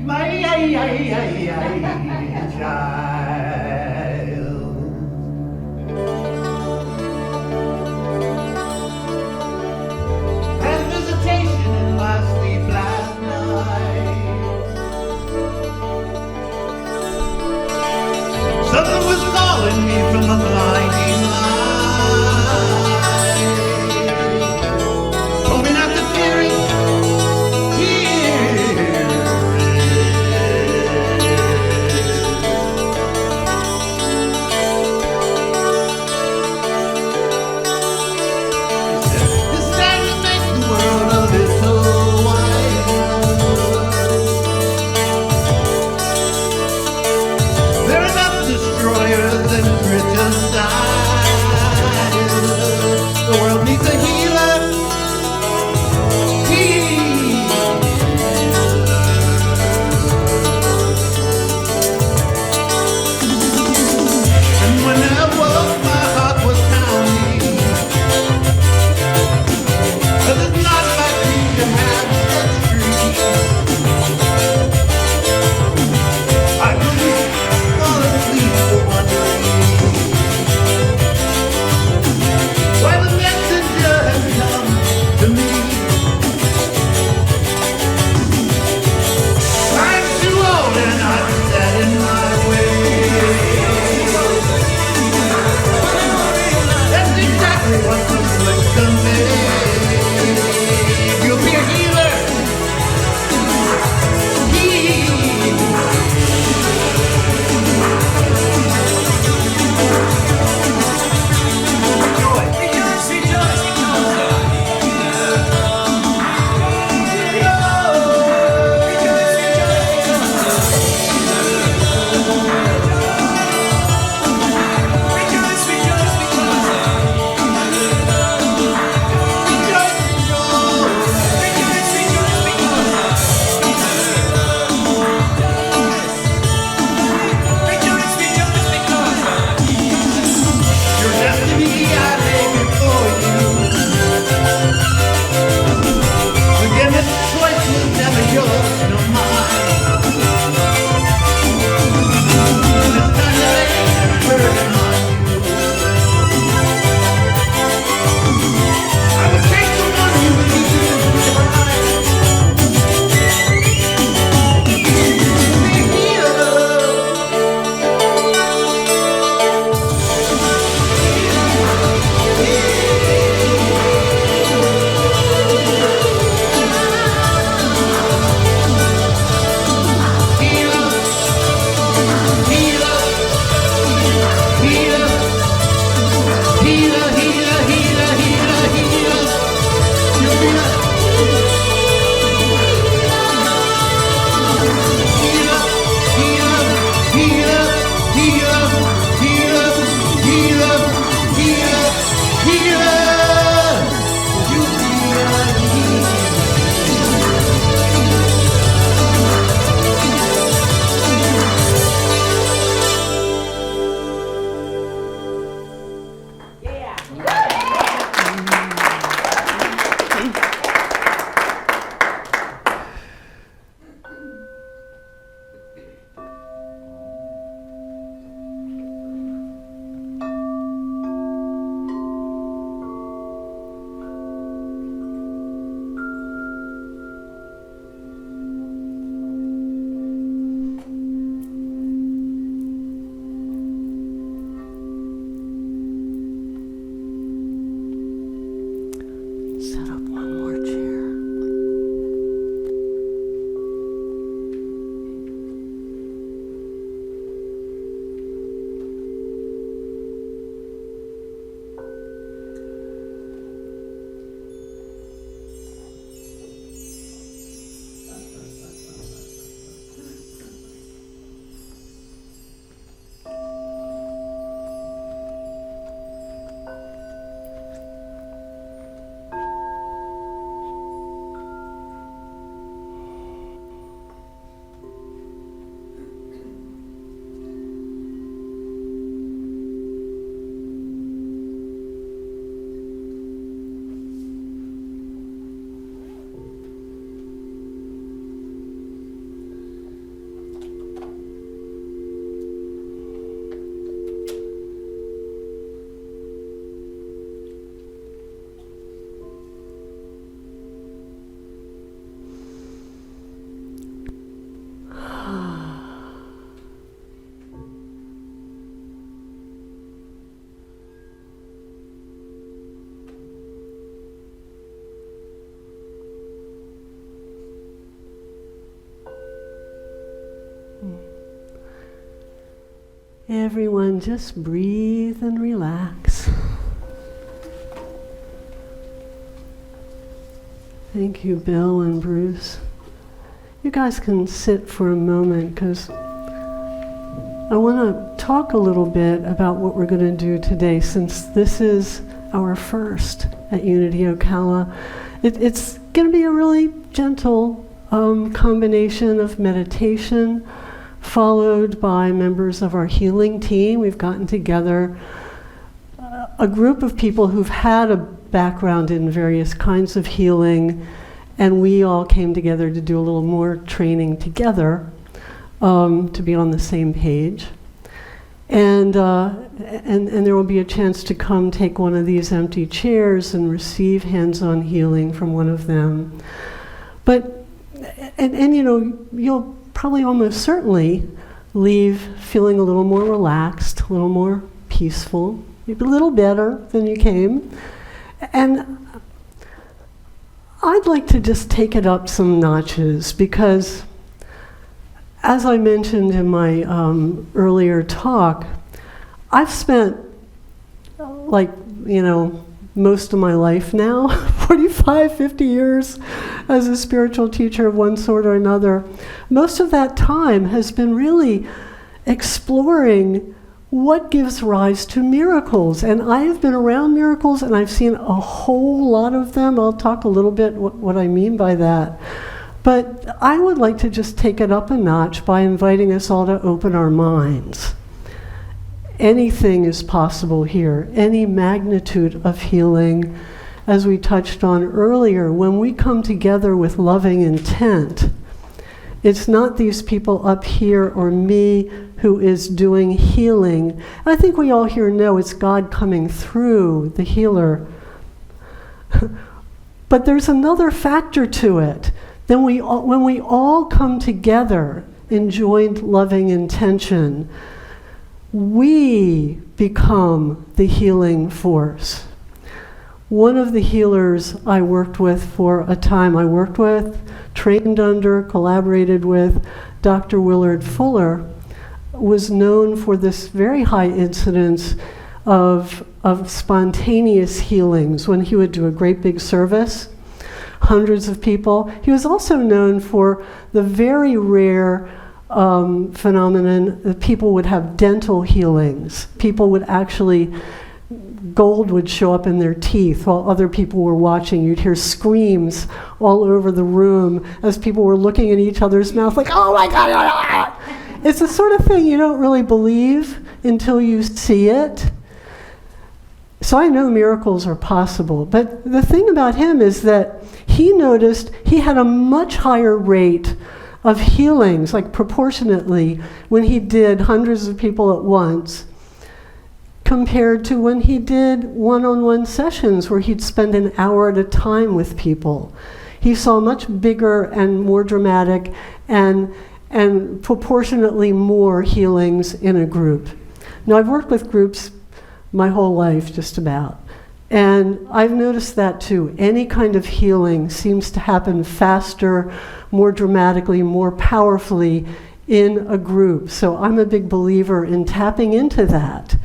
my child. Had visitation in my sleep last night. Something was calling me from a blinding light. Told me not to fear it. Everyone just breathe and relax. Thank you, Bill and Bruce. You guys can sit for a moment because I want to talk a little bit about what we're going to do today, since this is our first at Unity Ocala. It's going to be a really gentle combination of meditation, followed by members of our healing team. We've gotten together a group of people who've had a background in various kinds of healing, and we all came together to do a little more training together to be on the same page. And there will be a chance to come take one of these empty chairs and receive hands-on healing from one of them. But, and you know, you'll probably almost certainly leave feeling a little more relaxed, a little more peaceful, maybe a little better than you came. And I'd like to just take it up some notches because, as I mentioned in my earlier talk, I've spent most of my life now, 45, 50 years as a spiritual teacher of one sort or another. Most of that time has been really exploring what gives rise to miracles. And I have been around miracles and I've seen a whole lot of them. I'll talk a little bit what I mean by that. But I would like to just take it up a notch by inviting us all to open our minds. Anything is possible here, any magnitude of healing. As we touched on earlier, when we come together with loving intent, it's not these people up here or me who is doing healing. I think we all here know it's God coming through the healer. But there's another factor to it. When we all come together in joint loving intention, we become the healing force. One of the healers I worked with for a time, trained under, collaborated with Dr. Willard Fuller, was known for this very high incidence of spontaneous healings when he would do a great big service, hundreds of people. He was also known for the very rare phenomenon that people would have dental healings. People would actually, gold would show up in their teeth while other people were watching. You'd hear screams all over the room as people were looking in each other's mouth like, oh my God. It's the sort of thing you don't really believe until you see it. So I know miracles are possible, but the thing about him is that he noticed he had a much higher rate of healings, like proportionately, when he did hundreds of people at once, compared to when he did one-on-one sessions where he'd spend an hour at a time with people. He saw much bigger and more dramatic and proportionately more healings in a group. Now, I've worked with groups my whole life, just about. And I've noticed that too. Any kind of healing seems to happen faster, more dramatically, more powerfully in a group. So I'm a big believer in tapping into that,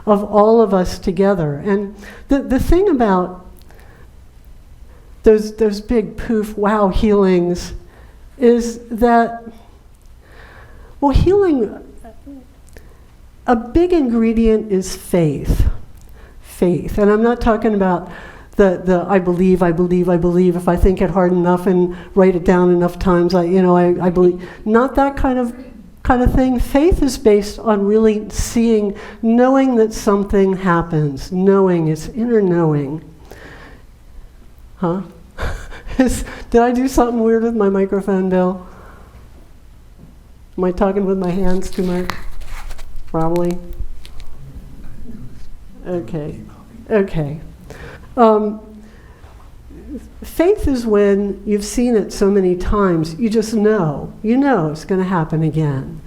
of all of us together. And the thing about those big poof, wow healings is that, well, healing, a big ingredient is faith. Faith. And I'm not talking about the I believe, if I think it hard enough and write it down enough times, I believe. Not that kind of thing. Faith is based on really seeing, knowing that something happens, knowing, it's inner knowing. Huh? Did I do something weird with my microphone, Bill? Am I talking with my hands too much? Probably. Okay. Faith is when you've seen it so many times, you just know. You know it's going to happen again.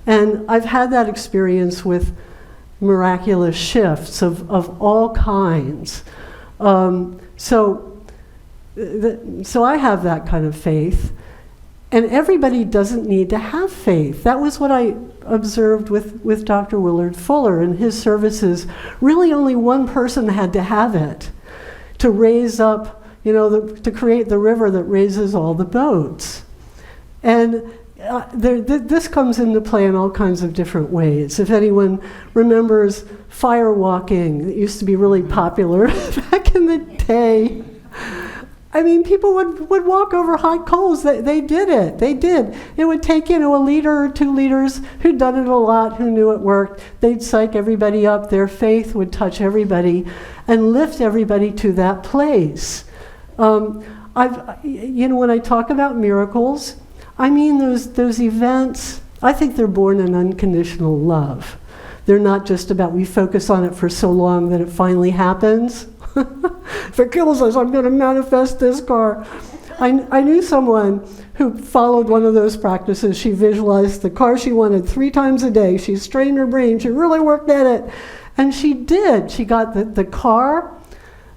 And I've had that experience with miraculous shifts of all kinds. So I have that kind of faith. And everybody doesn't need to have faith. That was what I observed with Dr. Willard Fuller and his services, really only one person had to have it to raise up, to create the river that raises all the boats. And this comes into play in all kinds of different ways. If anyone remembers fire walking, it used to be really popular back in the day. I mean, people would walk over hot coals. They did it. They did. It would take, a leader or 2 leaders who'd done it a lot, who knew it worked. They'd psych everybody up. Their faith would touch everybody and lift everybody to that place. When I talk about miracles, I mean those events, I think they're born in unconditional love. They're not just about we focus on it for so long that it finally happens. If it kills us, I'm going to manifest this car. I knew someone who followed one of those practices. She visualized the car she wanted 3 times a day. She strained her brain. She really worked at it. And she did. She got the car,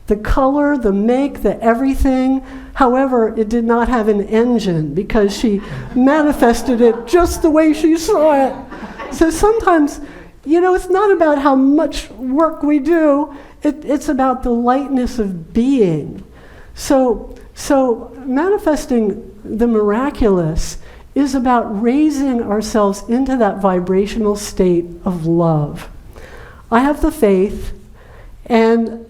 the color, the make, the everything. However, it did not have an engine because she manifested it just the way she saw it. So sometimes, it's not about how much work we do. It's about the lightness of being. So manifesting the miraculous is about raising ourselves into that vibrational state of love. I have the faith, and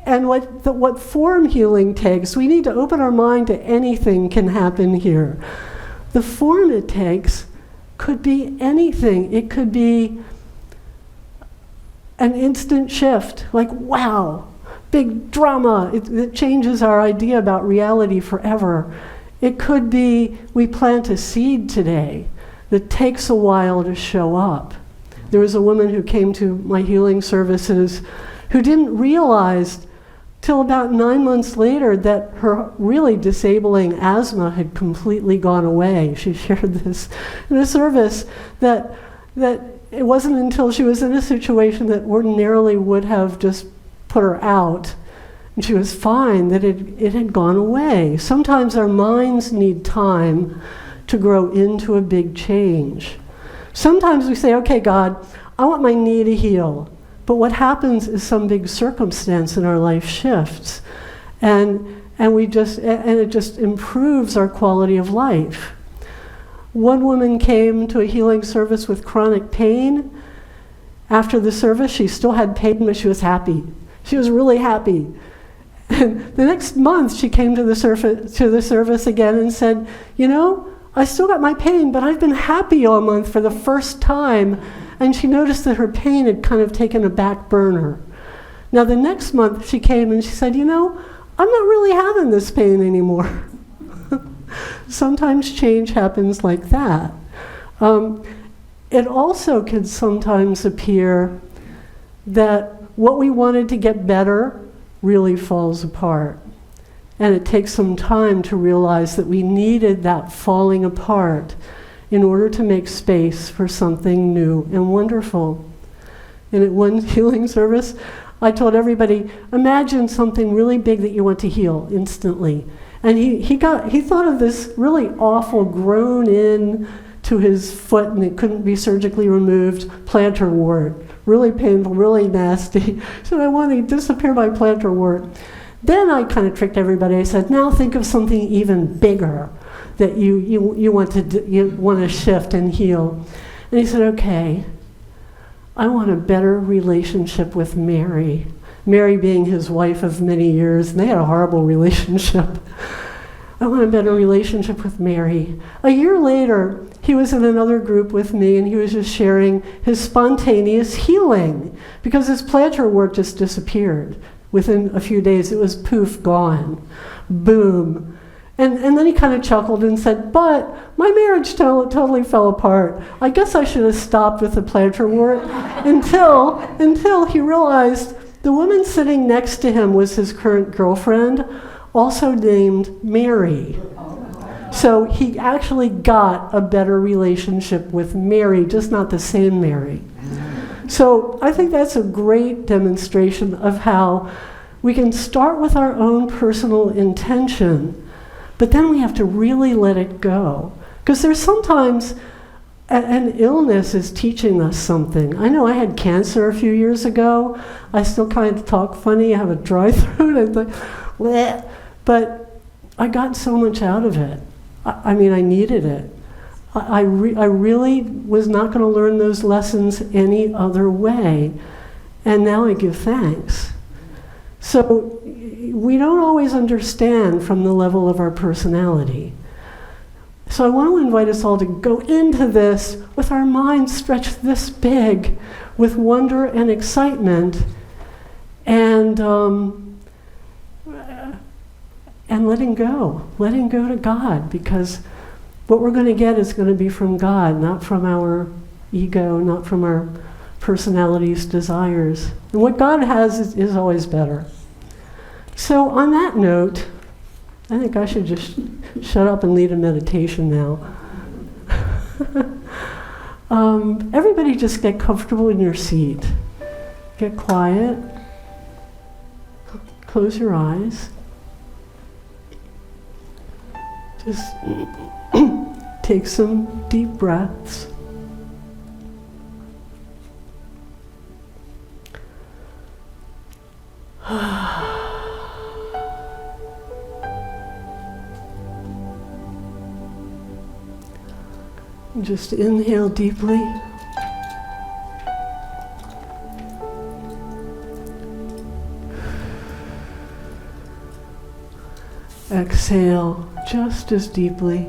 what form healing takes, we need to open our mind to anything can happen here. The form it takes could be anything. It could be an instant shift, like, wow, big drama. It changes our idea about reality forever. It could be we plant a seed today that takes a while to show up. There was a woman who came to my healing services who didn't realize till about 9 months later that her really disabling asthma had completely gone away. She shared this in a service that it wasn't until she was in a situation that ordinarily would have just put her out, and she was fine, that it had gone away. Sometimes our minds need time to grow into a big change. Sometimes we say, okay, God, I want my knee to heal. But what happens is some big circumstance in our life shifts, and it just improves our quality of life. One woman came to a healing service with chronic pain. After the service, she still had pain, but she was happy. She was really happy. And the next month, she came to the service again and said, I still got my pain, but I've been happy all month for the first time. And she noticed that her pain had kind of taken a back burner. Now, the next month, she came and she said, I'm not really having this pain anymore. Sometimes change happens like that. It also can sometimes appear that what we wanted to get better really falls apart. And it takes some time to realize that we needed that falling apart in order to make space for something new and wonderful. And at one healing service, I told everybody, imagine something really big that you want to heal instantly. And he thought of this really awful grown in to his foot, and it couldn't be surgically removed, plantar wart. Really painful, really nasty. So I want to disappear my plantar wart. Then I kind of tricked everybody. I said, now think of something even bigger that you want to shift and heal. And he said, okay, I want a better relationship with Mary. Mary being his wife of many years, and they had a horrible relationship. I want a better relationship with Mary. A year later, he was in another group with me, and he was just sharing his spontaneous healing because his plantar wart just disappeared. Within a few days, it was poof, gone. Boom. And then he kind of chuckled and said, but my marriage totally fell apart. I guess I should have stopped with the plantar wart until he realized the woman sitting next to him was his current girlfriend, also named Mary. So he actually got a better relationship with Mary, just not the same Mary. So I think that's a great demonstration of how we can start with our own personal intention, but then we have to really let it go. Because there's sometimes, And illness is teaching us something. I know I had cancer a few years ago. I still kind of talk funny. I have a dry throat. I thought, bleh. But I got so much out of it. I mean, I needed it. I really was not going to learn those lessons any other way. And now I give thanks. So we don't always understand from the level of our personality. So I want to invite us all to go into this with our minds stretched this big, with wonder and excitement, and letting go to God, because what we're going to get is going to be from God, not from our ego, not from our personality's desires. And what God has is always better. So on that note, I think I should just shut up and lead a meditation now. Everybody just get comfortable in your seat. Get quiet. Close your eyes. Just take some deep breaths. Just inhale deeply. Exhale just as deeply.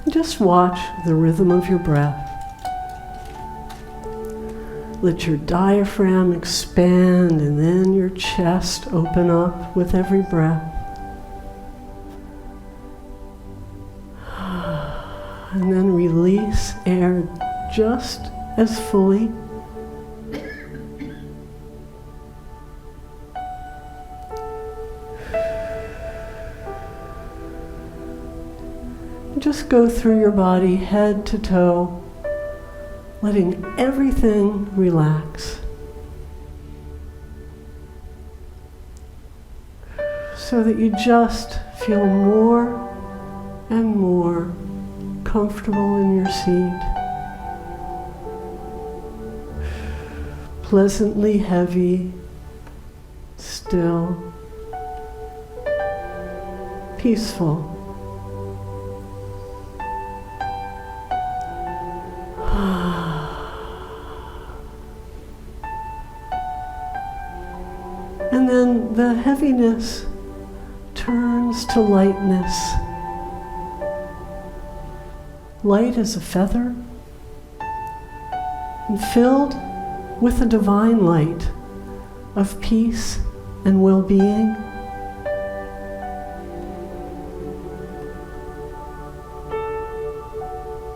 Just watch the rhythm of your breath. Let your diaphragm expand and then your chest open up with every breath. And then release air just as fully. Just go through your body head to toe, letting everything relax. So that you just feel more and more comfortable in your seat, pleasantly heavy, still, peaceful. And then the heaviness turns to lightness. Light as a feather, and filled with the divine light of peace and well-being.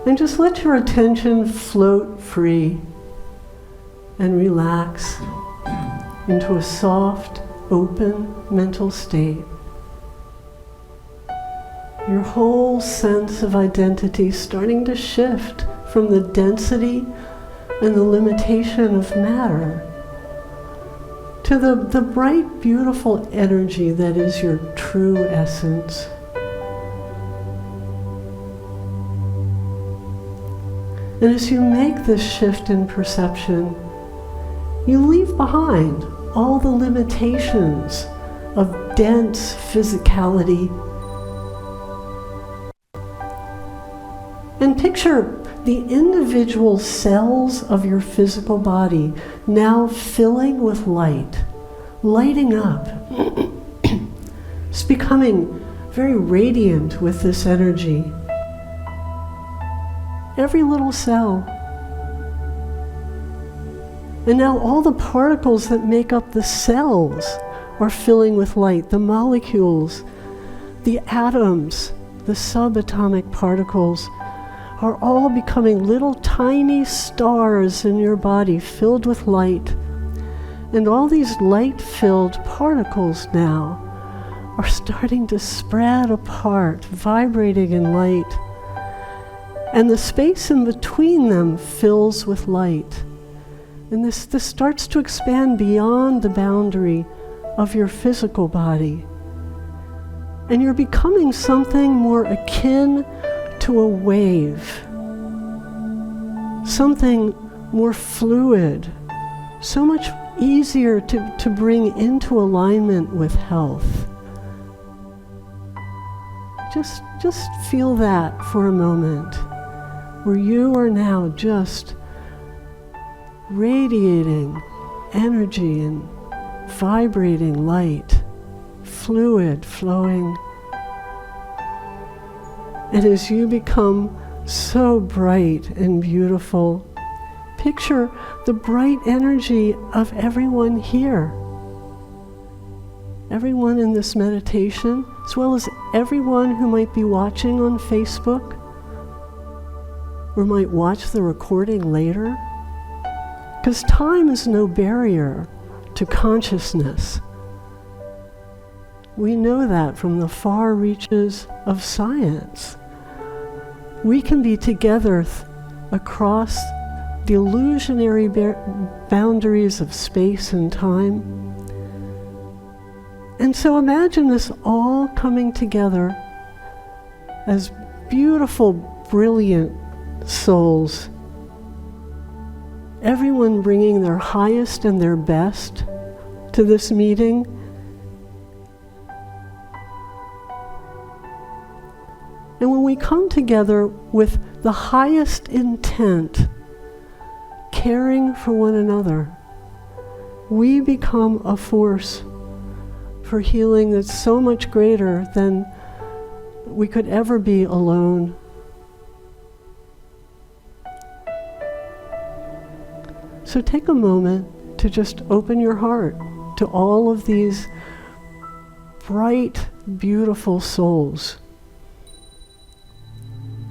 And just let your attention float free and relax into a soft, open mental state. Your whole sense of identity starting to shift from the density and the limitation of matter to the bright, beautiful energy that is your true essence. And as you make this shift in perception, you leave behind all the limitations of dense physicality. And picture the individual cells of your physical body now filling with light, lighting up. It's becoming very radiant with this energy. Every little cell. And now all the particles that make up the cells are filling with light. The molecules, the atoms, the subatomic particles are all becoming little tiny stars in your body filled with light. And all these light-filled particles now are starting to spread apart, vibrating in light. And the space in between them fills with light. And this starts to expand beyond the boundary of your physical body. And you're becoming something more akin to a wave, something more fluid, so much easier to bring into alignment with health. Just feel that for a moment, where you are now just radiating energy and vibrating light, fluid flowing. And as you become so bright and beautiful, picture the bright energy of everyone here. Everyone in this meditation, as well as everyone who might be watching on Facebook or might watch the recording later. Because time is no barrier to consciousness. We know that from the far reaches of science. We can be together across the illusionary boundaries of space and time. And so imagine this all coming together as beautiful, brilliant souls. Everyone bringing their highest and their best to this meeting. And when we come together with the highest intent, caring for one another, we become a force for healing that's so much greater than we could ever be alone. So take a moment to just open your heart to all of these bright, beautiful souls.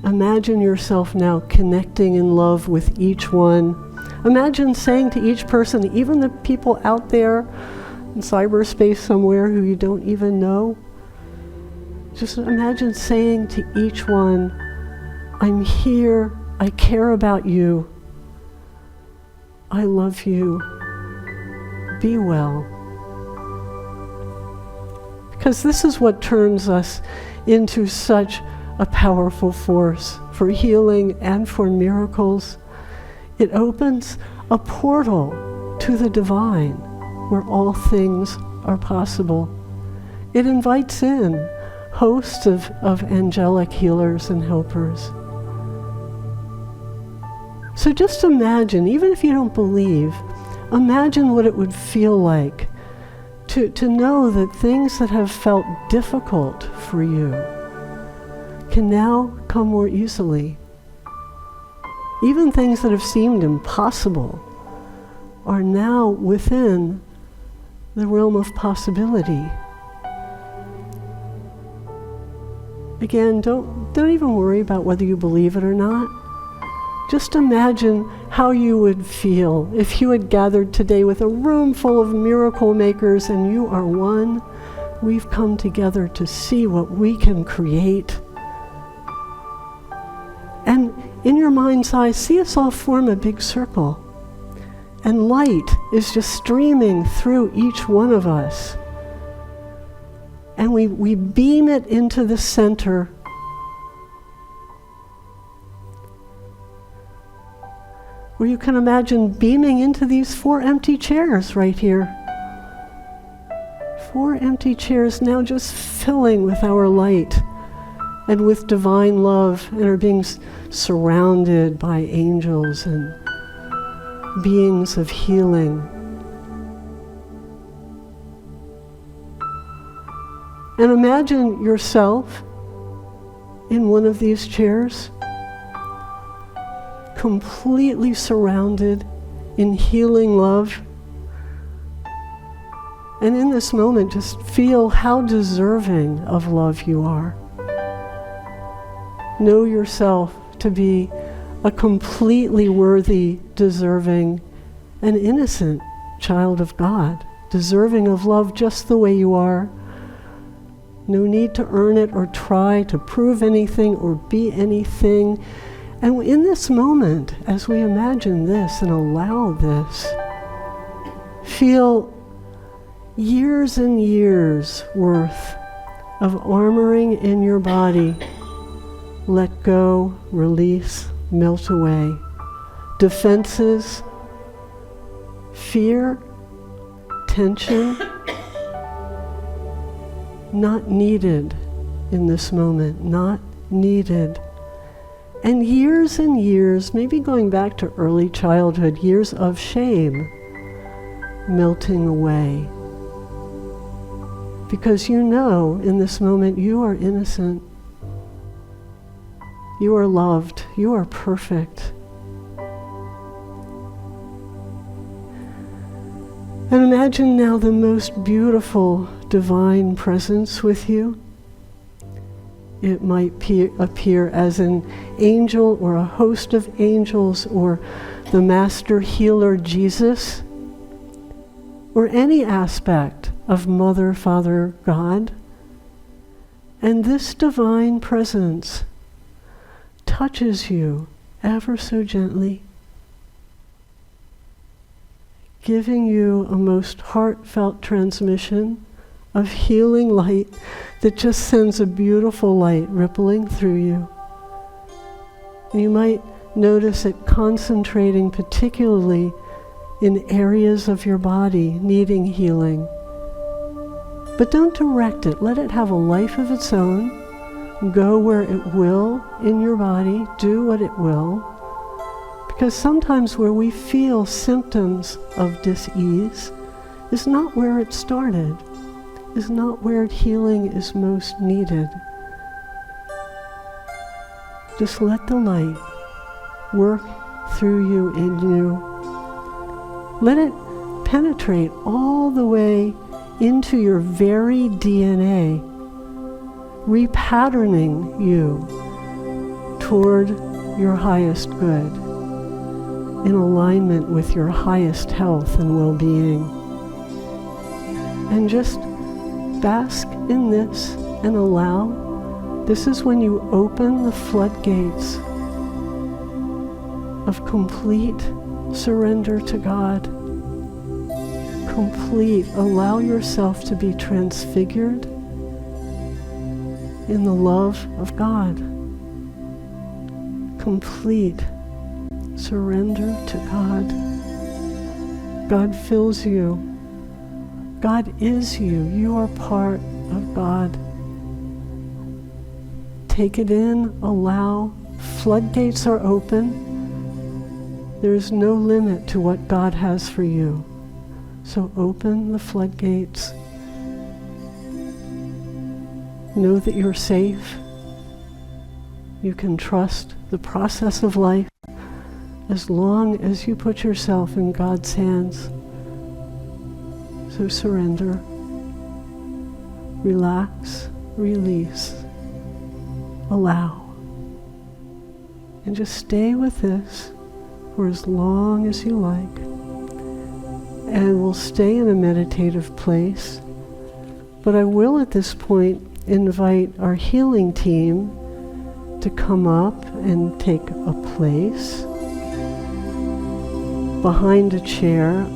Imagine yourself now connecting in love with each one. Imagine saying to each person, even the people out there in cyberspace somewhere who you don't even know, just imagine saying to each one, I'm here, I care about you, I love you, be well. Because this is what turns us into such a powerful force for healing and for miracles. It opens a portal to the divine where all things are possible. It invites in hosts of angelic healers and helpers. So just imagine, even if you don't believe, imagine what it would feel like to know that things that have felt difficult for you can now come more easily. Even things that have seemed impossible are now within the realm of possibility. Again, don't even worry about whether you believe it or not. Just imagine how you would feel if you had gathered today with a room full of miracle makers and you are one. We've come together to see what we can create. And in your mind's eye, see us all form a big circle. And light is just streaming through each one of us. And we beam it into the center. Where you can imagine beaming into these 4 empty chairs right here. 4 empty chairs now just filling with our light and with divine love, and are being surrounded by angels and beings of healing. And imagine yourself in one of these chairs, completely surrounded in healing love. And in this moment, just feel how deserving of love you are. Know yourself to be a completely worthy, deserving, and innocent child of God, deserving of love just the way you are. No need to earn it or try to prove anything or be anything. And in this moment, as we imagine this and allow this, feel years and years worth of armoring in your body let go, release, melt away. Defenses, fear, tension, not needed in this moment, not needed. And years, maybe going back to early childhood, years of shame melting away. Because you know in this moment you are innocent. You are loved. You are perfect. And imagine now the most beautiful divine presence with you. It might appear as an angel or a host of angels or the master healer Jesus or any aspect of Mother, Father, God. And this divine presence touches you ever so gently, giving you a most heartfelt transmission of healing light that just sends a beautiful light rippling through you. You might notice it concentrating particularly in areas of your body needing healing. But don't direct it. Let it have a life of its own. Go where it will in your body. Do what it will. Because sometimes where we feel symptoms of dis-ease is not where it started, is not where healing is most needed. Just let the light work through you, in you. Let it penetrate all the way into your very DNA, repatterning you toward your highest good, in alignment with your highest health and well-being. And just bask in this and allow. This is when you open the floodgates of complete surrender to God. Complete. Allow yourself to be transfigured in the love of God. Complete surrender to God. God fills you. God is you. You are part of God. Take it in, allow. Floodgates are open. There is no limit to what God has for you. So open the floodgates. Know that you're safe. You can trust the process of life as long as you put yourself in God's hands. So surrender. Relax, release, allow. And just stay with this for as long as you like. And we'll stay in a meditative place. But I will at this point invite our healing team to come up and take a place. Behind a chair,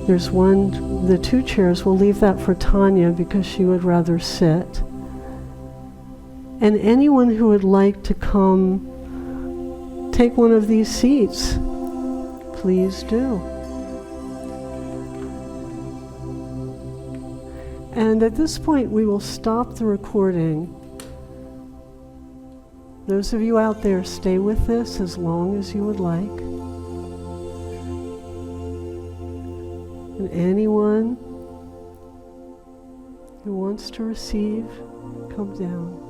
there's the two chairs, we'll leave that for Tanya because she would rather sit. And anyone who would like to come take one of these seats, please do. And at this point, we will stop the recording. Those of you out there, stay with this as long as you would like. And anyone who wants to receive, come down.